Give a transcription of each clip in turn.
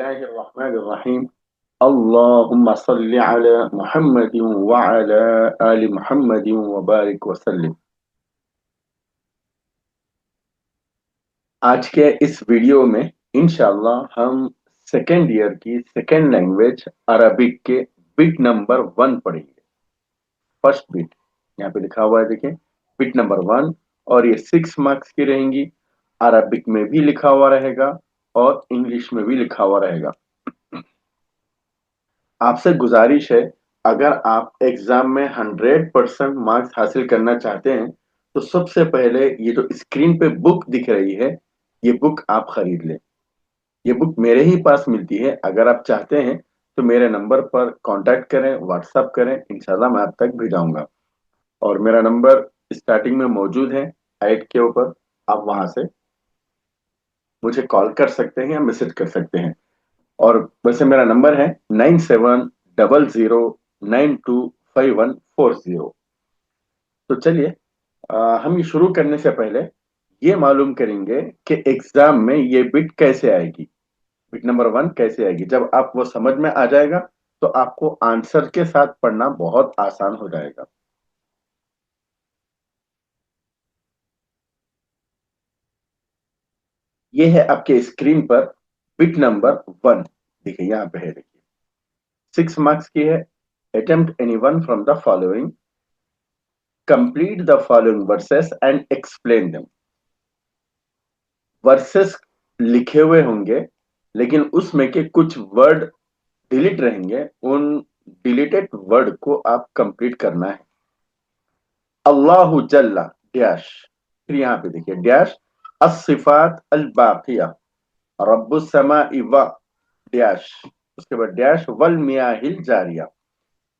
बिस्मिल्लाहिर्रहमानिर्रहीम। अल्लाहुम्मा सल्लि अला मुहम्मदिन व अला आलि मुहम्मदिन व बारिक वसल्लिम। आज के इस वीडियो में इंशाअल्लाह हम सेकेंड ईयर की सेकेंड लैंग्वेज अरबिक के बिट नंबर 1 पढ़ेंगे। फर्स्ट बिट यहाँ पे लिखा हुआ है, देखें, बिट नंबर 1। और ये 6 मार्क्स की रहेंगी। अरबिक में भी लिखा हुआ रहेगा और इंग्लिश में भी लिखा हुआ रहेगा। आपसे गुजारिश है, अगर आप एग्जाम में 100% मार्क्स हासिल करना चाहते हैं तो सबसे पहले ये जो स्क्रीन पे बुक दिख रही है, ये बुक आप खरीद लें। ये बुक मेरे ही पास मिलती है। अगर आप चाहते हैं तो मेरे नंबर पर कांटेक्ट करें, व्हाट्सएप करें, इंशाल्लाह मैं आप तक भिजाऊंगा। और मेरा नंबर स्टार्टिंग में मौजूद है ऐड के ऊपर। आप वहां से मुझे कॉल कर सकते हैं या मैसेज कर सकते हैं। और वैसे मेरा नंबर है 9700925140। तो चलिए, हम ये शुरू करने से पहले ये मालूम करेंगे कि एग्जाम में ये बिट कैसे आएगी, बिट नंबर 1 कैसे आएगी। जब आप वो समझ में आ जाएगा तो आपको आंसर के साथ पढ़ना बहुत आसान हो जाएगा। ये है आपके स्क्रीन पर बिट नंबर 1। देखिए यहाँ पे है, देखिए 6 मार्क्स की है। Attempt any one from the following, complete the following versus and explain them. Versus लिखे हुए होंगे लेकिन उसमें के कुछ वर्ड डिलीट रहेंगे। उन डिलीटेड वर्ड को आप कंप्लीट करना है। अल्लाहु जल्ला डैश, फिर यहाँ पे देखिए डैश, अस्सिफात अल बाकिया, रब्बुस समाई व डैश, उसके बाद डैश वल मियाहिल जारिया।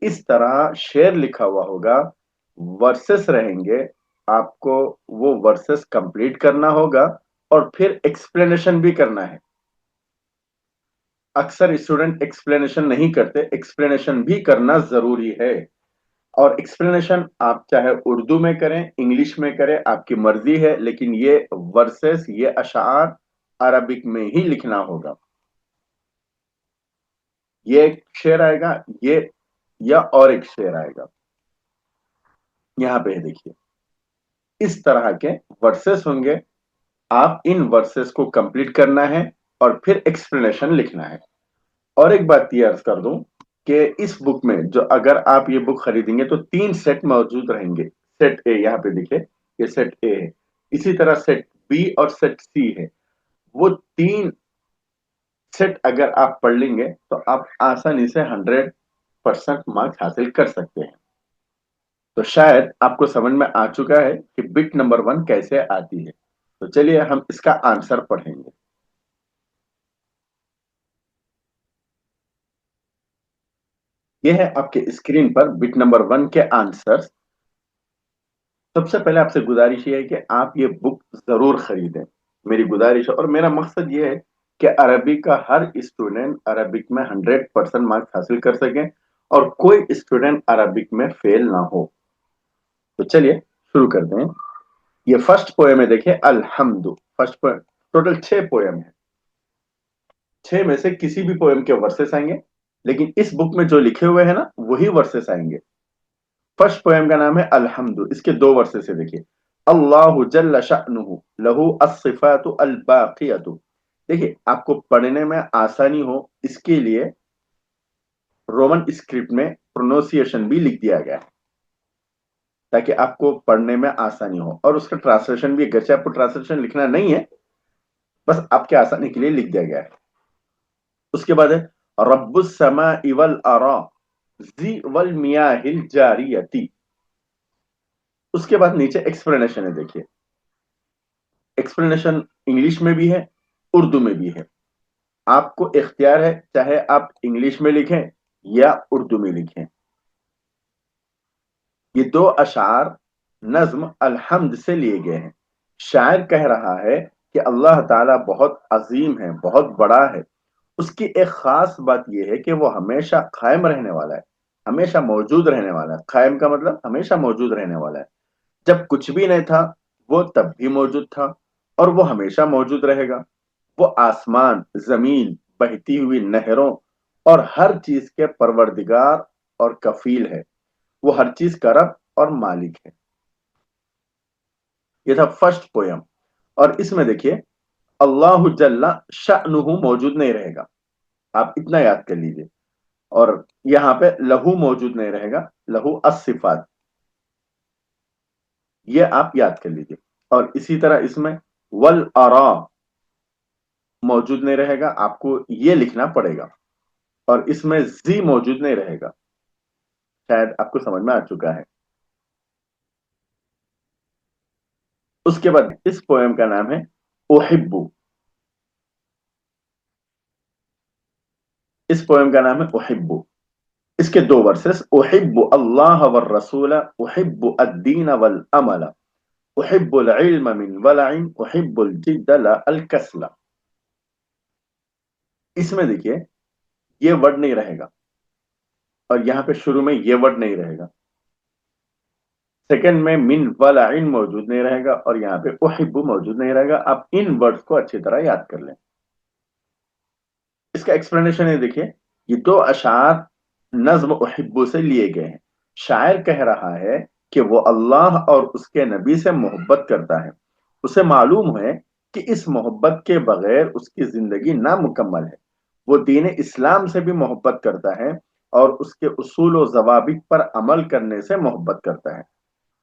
इस तरह शेर लिखा हुआ होगा, वर्सेस रहेंगे, आपको वो वर्सेस कंप्लीट करना होगा और फिर एक्सप्लेनेशन भी करना है। अक्सर स्टूडेंट एक्सप्लेनेशन नहीं करते, एक्सप्लेनेशन भी करना जरूरी है। और एक्सप्लेनेशन आप चाहे उर्दू में करें, इंग्लिश में करें, आपकी मर्जी है, लेकिन ये वर्सेस, ये अशार अरबिक में ही लिखना होगा। ये एक शेर आएगा, ये या और एक शेर आएगा। यहां पे देखिए इस तरह के वर्सेस होंगे। आप इन वर्सेस को कंप्लीट करना है और फिर एक्सप्लेनेशन लिखना है। और एक बात ये अर्ज कर दूं कि इस बुक में जो, अगर आप ये बुक खरीदेंगे तो 3 सेट मौजूद रहेंगे। सेट ए यहाँ पे दिखे, ये सेट ए है। इसी तरह सेट बी और सेट सी है। वो 3 सेट अगर आप पढ़ लेंगे तो आप आसानी से 100% मार्क्स हासिल कर सकते हैं। तो शायद आपको समझ में आ चुका है कि बिट नंबर 1 कैसे आती है। तो चलिए हम इसका आंसर पढ़ेंगे। यह है आपके स्क्रीन पर बिट नंबर 1 के आंसर। सबसे पहले आपसे गुजारिश ये है कि आप ये बुक जरूर खरीदें। मेरी गुजारिश है और मेरा मकसद ये है कि अरबिक का हर स्टूडेंट अरबिक में 100% मार्क्स हासिल कर सके और कोई स्टूडेंट अरबिक में फेल ना हो। तो चलिए शुरू करते हैं। ये फर्स्ट पोएम है, देखिए अल्हम्दु। फर्स्ट पोएम, टोटल 6 पोएम है। 6 में से किसी भी पोएम के वर्सेस आएंगे, लेकिन इस बुक में जो लिखे हुए हैं ना, वही वर्सेस आएंगे। फर्स्ट पोएम का नाम है अल्हम्दु। इसके 2 वर्सेस है, देखिए अल्लाहु जल्ल शअनुहु लहू अस्सिफातु अल बाकियतु। देखिए आपको पढ़ने में आसानी हो इसके लिए रोमन स्क्रिप्ट में प्रोनाउंसिएशन भी लिख दिया गया है, ताकि आपको पढ़ने में आसानी हो। और उसका ट्रांसलेशन भी, अगरचे आपको ट्रांसलेशन लिखना नहीं है, बस आपके आसानी के लिए लिख दिया गया है। उसके बाद है रब्बुस समाई वल अरा जी वल मियाहिल जारियती। उसके बाद नीचे एक्सप्लेनेशन है, देखिए एक्सप्लेनेशन इंग्लिश में भी है, उर्दू में भी है। आपको इख्तियार है, चाहे आप इंग्लिश में लिखें या उर्दू में लिखें। ये 2 अशार नज्म अलहम्द से लिए गए हैं। शायर कह रहा है कि अल्लाह ताला बहुत अजीम है, बहुत बड़ा है। उसकी एक खास बात यह है कि वो हमेशा कायम रहने वाला है, हमेशा मौजूद रहने वाला है। कायम का मतलब हमेशा मौजूद रहने वाला है। जब कुछ भी नहीं था वो तब भी मौजूद था और वो हमेशा मौजूद रहेगा। वो आसमान, जमीन, बहती हुई नहरों और हर चीज के परवरदिगार और कफील है। वो हर चीज का रब और मालिक है। ये था फर्स्ट पोयम। और इसमें देखिए अल्लाह जल्ला शानुहु मौजूद नहीं रहेगा, आप इतना याद कर लीजिए। और यहां पे लहू मौजूद नहीं रहेगा, लहू अस्सिफात, ये आप याद कर लीजिए। और इसी तरह इसमें वल अरा मौजूद नहीं रहेगा, आपको ये लिखना पड़ेगा। और इसमें जी मौजूद नहीं रहेगा, शायद आपको समझ में आ चुका है। उसके बाद इस पोएम का नाम है उहिब्बू। इस पोएम का नाम है उहिब्बू। इसके दो वर्सेस, उहिब्बु अल्लाह व रसूल, उहिब्बु अद्दीन वल अमल, उहिब्बुल इल्म मिन वलइन, उहिब्बुल जिद्द ला अल कसला। इसमें देखिए ये वर्ड नहीं रहेगा, और यहां पे शुरू में ये वर्ड नहीं रहेगा। सेकंड में मिन वलइन मौजूद नहीं रहेगा, और यहां पे उहिब्बु मौजूद नहीं रहेगा। आप इन वर्ड्स को अच्छी तरह याद कर लें। इसका एक्सप्लेनेशन है, देखिए ये दो अशार नज्म उहिब्बु से लिए गए हैं। शायर कह रहा है कि वो अल्लाह और उसके नबी से मोहब्बत करता है। उसे मालूम है कि इस मोहब्बत के बगैर उसकी जिंदगी नामुकम्मल है। वो दीन इस्लाम से भी मोहब्बत करता है और उसके उसूल और जवाबित पर अमल करने से मोहब्बत करता है।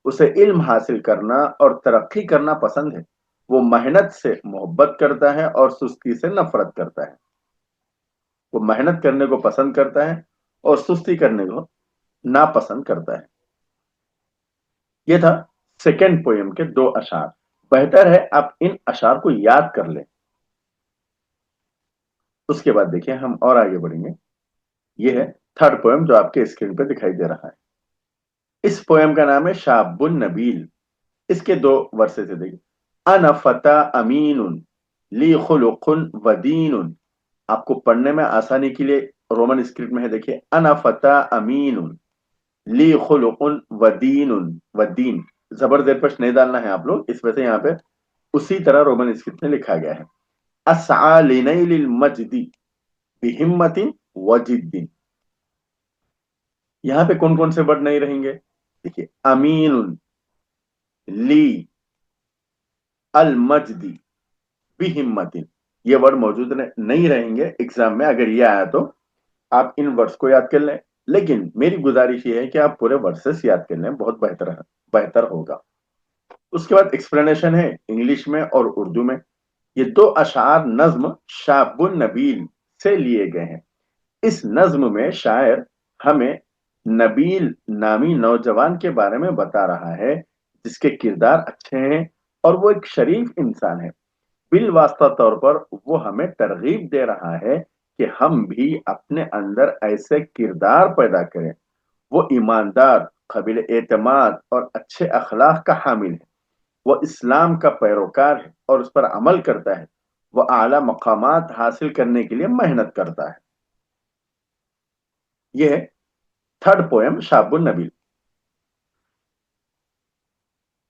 उसे इल्म हासिल करना और तरक्की करना पसंद है। वो मेहनत से मोहब्बत करता है और सुस्ती से नफरत करता है। वो मेहनत करने को पसंद करता है और सुस्ती करने को नापसंद करता है। ये था सेकेंड पोयम के दो अशार। बेहतर है आप इन अशार को याद कर लें। उसके बाद देखिए हम और आगे बढ़ेंगे। ये है थर्ड पोयम जो आपके स्क्रीन पे दिखाई दे रहा है। इस पोयम का नाम है शाबुन नबील। इसके दो वर्से से देखिए, अना फता अमीनुन ली खुलुकुन वदीनुन। आपको पढ़ने में आसानी के लिए रोमन स्क्रिप्ट में है, देखिए अना फता अमीनुन ली खुलुकुन वदीनुन। वदीन जबर जेर पेश नहीं डालना है आप लोग, इस वजह से यहाँ पे उसी तरह रोमन स्क्रिप्ट में लिखा गया है। अस्आ लिनैलिल मजदी बिहिम्मतिन वजिद्दीन। यहाँ पे कौन कौन से वर्ड नहीं रहेंगे, देखिए अमीनुन, ली, अल मजदी, बिहिम्मतिन। ये वर्ड मौजूद नहीं रहेंगे एग्जाम में। अगर ये आया तो आप इन वर्ड्स को याद कर लें, लेकिन मेरी गुजारिश ये है कि आप पूरे वर्सेस याद कर लें, बहुत बेहतर है, बेहतर होगा। उसके बाद एक्सप्लेनेशन है इंग्लिश में और उर्दू में। ये दो अशार नज्म शाबुन नबील से लिए गए हैं। इस नज्म में शायर हमें नबील नामी नौजवान के बारे में बता रहा है, जिसके किरदार अच्छे हैं और वो एक शरीफ इंसान है। बिल वास्ता तौर पर वो हमें तरगीब दे रहा है कि हम भी अपने अंदर ऐसे किरदार पैदा करें। वो ईमानदार, काबिल एतमाद और अच्छे अखलाक का हामिल है। वो इस्लाम का पैरोकार है और उस पर अमल करता है। वो आला मकामात हासिल करने के लिए मेहनत करता है। यह है थर्ड पोयम शाबुन नबील।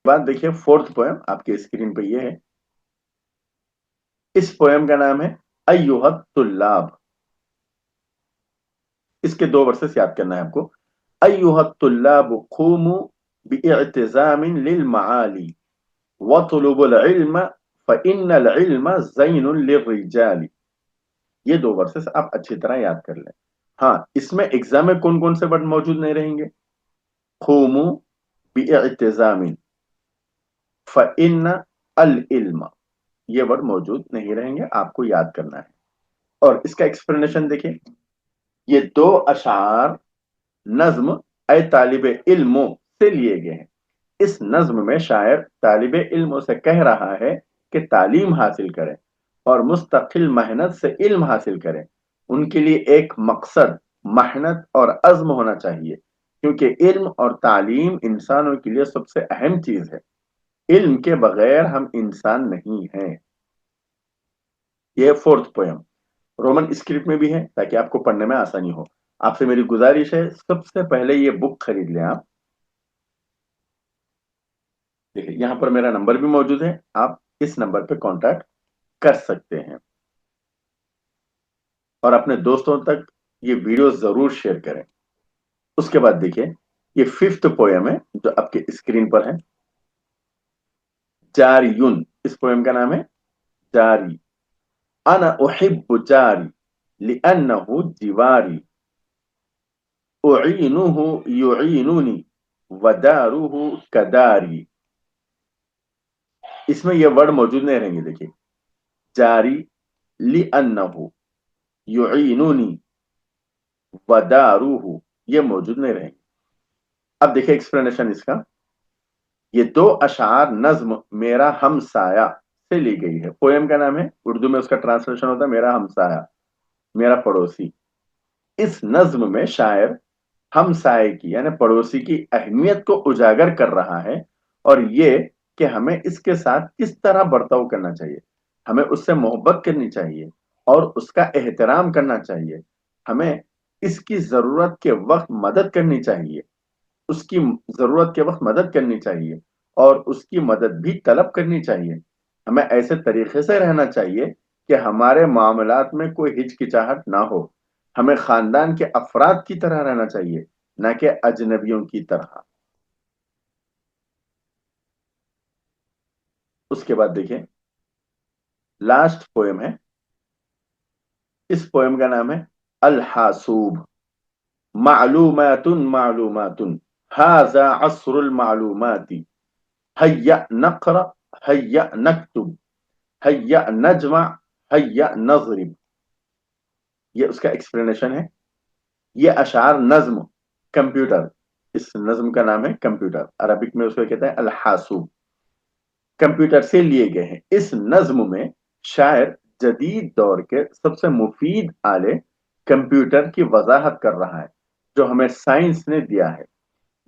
बात देखिए फोर्थ पोयम आपके स्क्रीन पे ये है। इस पोयम का नाम है अय्युहत तुल्लाब। इसके दो वर्सेस याद करना है आपको। अय्युहत तुल्लाब खूमु बिइअ्तिज़ामिन लिल मआली वतलुबुल इल्म फइन्नल इल्म ज़ैनुन लिर्रिजाली। ये दो वर्सेस आप अच्छी तरह याद कर लें। हाँ, इसमें एग्जाम में कौन कौन से वर्ड मौजूद नहीं रहेंगे, खूमु बिइअ्तिज़ामिन, फइन्न अल इल्म, ये वर्ड मौजूद नहीं रहेंगे, आपको याद करना है। और इसका एक्सप्लेनेशन देखिए, ये दो अशार नज्म ए तालिब इल्मों से लिए गए हैं। इस नज्म में शायर तालिब इल्मों से कह रहा है कि तालीम हासिल करें और मुस्तकिल मेहनत से इल्म हासिल करें। उनके लिए एक मकसद, मेहनत और अज़्म होना चाहिए, क्योंकि इल्म और तालीम इंसानों के लिए सबसे अहम चीज है। इल्म के बगैर हम इंसान नहीं हैं। ये फोर्थ पोयम रोमन स्क्रिप्ट में भी है ताकि आपको पढ़ने में आसानी हो। आपसे मेरी गुजारिश है सबसे पहले ये बुक खरीद लें आप। देखिए यहां पर मेरा नंबर भी मौजूद है, आप इस नंबर पे कांटेक्ट कर सकते हैं। और अपने दोस्तों तक ये वीडियो जरूर शेयर करें। उसके बाद देखिए, ये फिफ्थ पोयम है जो आपके स्क्रीन पर है, जारियुन। इस पोयम का नाम है जारी। अना उहिब्बु जारी लिअन्नहु जिवारी, उईनुहु युईनुनी वदारुहु कदारी। इसमें ये वर्ड मौजूद नहीं रहेंगे, देखिए, जारी, लिअन्नहु, युईनुनी, वदारुहु, ये मौजूद नहीं रहेंगे। अब देखिए एक्सप्लेनेशन इसका। ये दो अशार नज्म मेरा हमसाया से ली गई है। पोएम का नाम है, उर्दू में उसका ट्रांसलेशन होता है मेरा हमसाया, मेरा पड़ोसी। इस नज्म में शायर हमसाये की यानी पड़ोसी की अहमियत को उजागर कर रहा है, और ये कि हमें इसके साथ किस तरह बर्ताव करना चाहिए। हमें उससे मोहब्बत करनी चाहिए और उसका एहतराम करना चाहिए। हमें इसकी जरूरत के वक्त मदद करनी चाहिए, उसकी जरूरत के वक्त मदद करनी चाहिए और उसकी मदद भी तलब करनी चाहिए। हमें ऐसे तरीके से रहना चाहिए कि हमारे मामलात में कोई हिचकिचाहट ना हो। हमें खानदान के अफराद की तरह रहना चाहिए, ना कि अजनबियों की तरह। उसके बाद देखिए लास्ट पोएम है। इस पोएम का नाम है अल हासूब। मालूमातुन मालूमातुन, हाजा असरुल मालूमाती, हय्या नक़रा, हय्या नक्तुब, हय्या नजमा, हय्या नज़रिब। ये उसका एक्सप्लेनेशन है। ये अशार नज्म कंप्यूटर, इस नज्म का नाम है कंप्यूटर, अरबिक में उसको कहते हैं अल हासूब, कंप्यूटर से लिए गए हैं। इस नज्म में शायर जदीद दौर के सबसे मुफीद आले कंप्यूटर की वजाहत कर रहा है, जो हमें साइंस ने दिया है।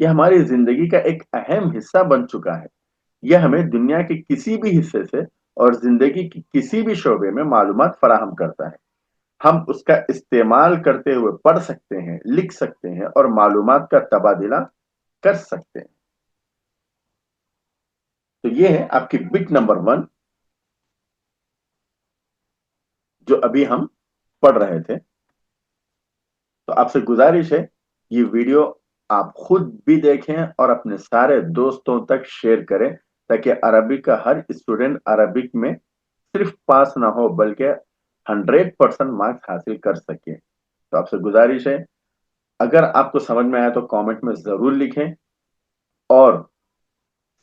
यह हमारी जिंदगी का एक अहम हिस्सा बन चुका है। यह हमें दुनिया के किसी भी हिस्से से और जिंदगी की किसी भी शोबे में मालूमात फराहम करता है। हम उसका इस्तेमाल करते हुए पढ़ सकते हैं, लिख सकते हैं और मालूमात का तबादला कर सकते हैं। तो ये है आपकी बिट नंबर 1 जो अभी हम पढ़ रहे थे। तो आपसे गुजारिश है, ये वीडियो आप खुद भी देखें और अपने सारे दोस्तों तक शेयर करें, ताकि अरबिक का हर स्टूडेंट अरबिक में सिर्फ पास ना हो बल्कि 100% मार्क्स हासिल कर सके। तो आपसे गुजारिश है, अगर आपको समझ में आया तो कमेंट में जरूर लिखें और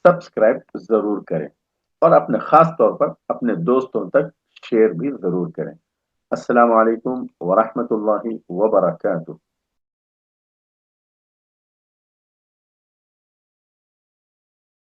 सब्सक्राइब जरूर करें, और अपने खास तौर पर अपने दोस्तों तक शेयर भी जरूर करें। अस्सलाम वालेकुम व रहमतुल्लाहि व बरकातुहू।